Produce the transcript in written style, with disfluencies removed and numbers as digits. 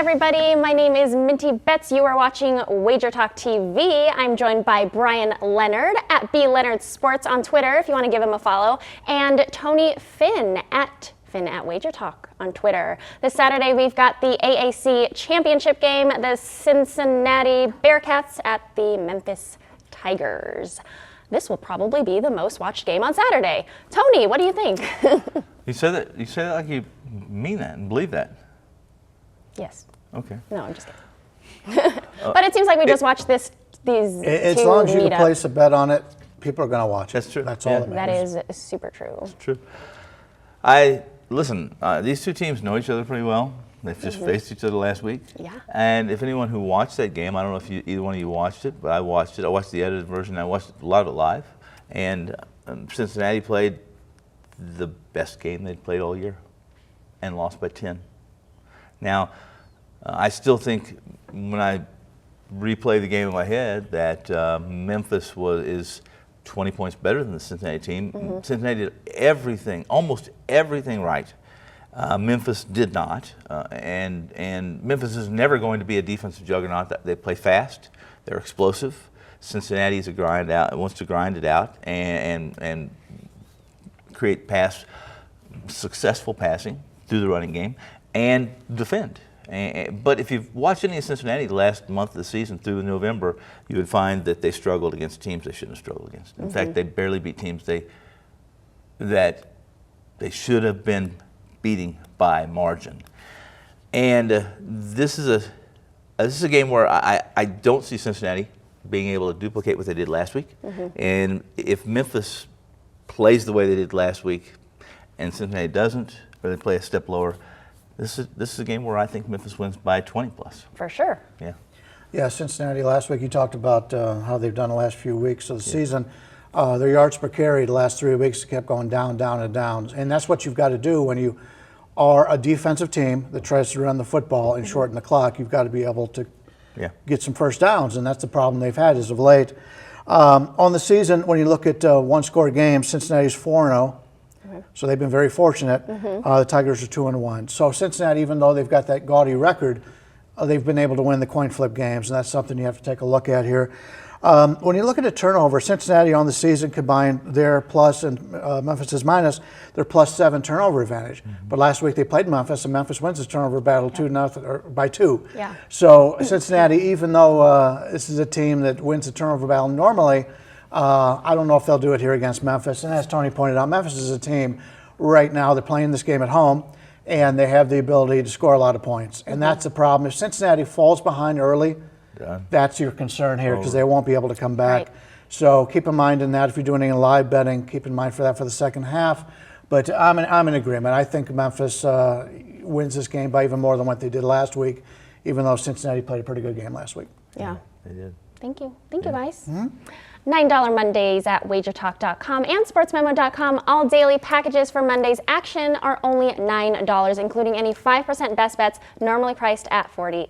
everybody. My name is Minty Bets. You are watching WagerTalk TV. I'm joined by Brian Leonard at B Leonard Sports on Twitter, if you want to give him a follow, and Tony Finn at WagerTalk on Twitter. This Saturday, we've got the AAC championship game, the Cincinnati Bearcats at the Memphis Tigers. This will probably be the most watched game on Saturday. Tony, what do you think? You say that like you mean that and believe that. Yes. Okay. No, I'm just kidding. But it seems like we just watched these As two long as you meet can up. place a bet on it, people are going to watch it. That's true. That's all that matters. That is super true. It's true. Listen, these two teams know each other pretty well. They've just faced each other last week. Yeah. And if anyone who watched that game, I don't know if either one of you watched it, but I watched it. I watched the edited version. I watched a lot of it live. And Cincinnati played the best game they'd played all year and lost by 10. Now, I still think when I replay the game in my head that Memphis is 20 points better than the Cincinnati team. Cincinnati did everything, almost everything right. Memphis did not, and Memphis is never going to be a defensive juggernaut. They play fast, they're explosive. Cincinnati is wants to grind it out and create successful passing through the running game and defend. But if you've watched any of Cincinnati the last month of the season through November, you would find that they struggled against teams they shouldn't have struggled against. In fact, they barely beat teams that they should have been beating by margin. And this is a game where I don't see Cincinnati being able to duplicate what they did last week. And if Memphis plays the way they did last week and Cincinnati doesn't, or they play a step lower, this is a game where I think Memphis wins by 20 plus. For sure. Yeah. Yeah, Cincinnati last week, you talked about how they've done the last few weeks of the season. Their yards per carry the last 3 weeks kept going down, down, and down. And that's what you've got to do when you are a defensive team that tries to run the football and shorten the clock. You've got to be able to get some first downs, and that's the problem they've had as of late. On the season, when you look at one-score games, Cincinnati's 4-0. So they've been very fortunate. The Tigers are 2-1. So Cincinnati, even though they've got that gaudy record, they've been able to win the coin flip games, and that's something you have to take a look at here. When you look at a turnover, Cincinnati on the season combined their plus and Memphis's minus, their +7 turnover advantage. But last week they played Memphis, and Memphis wins the turnover battle 2-0 or by 2. Yeah. So Cincinnati, even though this is a team that wins the turnover battle normally, I don't know if they'll do it here against Memphis. And as Tony pointed out, Memphis is a team right now, they're playing this game at home, and they have the ability to score a lot of points. And that's the problem. If Cincinnati falls behind early, that's your concern here because they won't be able to come back. Right. So keep in mind in that, if you're doing any live betting, keep in mind for that for the second half. But I'm in agreement. I think Memphis wins this game by even more than what they did last week, even though Cincinnati played a pretty good game last week. Yeah. They did. Thank you. Thank you, guys. $9 Mondays at WagerTalk.com and SportsMemo.com. All daily packages for Monday's action are only $9, including any 5% best bets, normally priced at $40.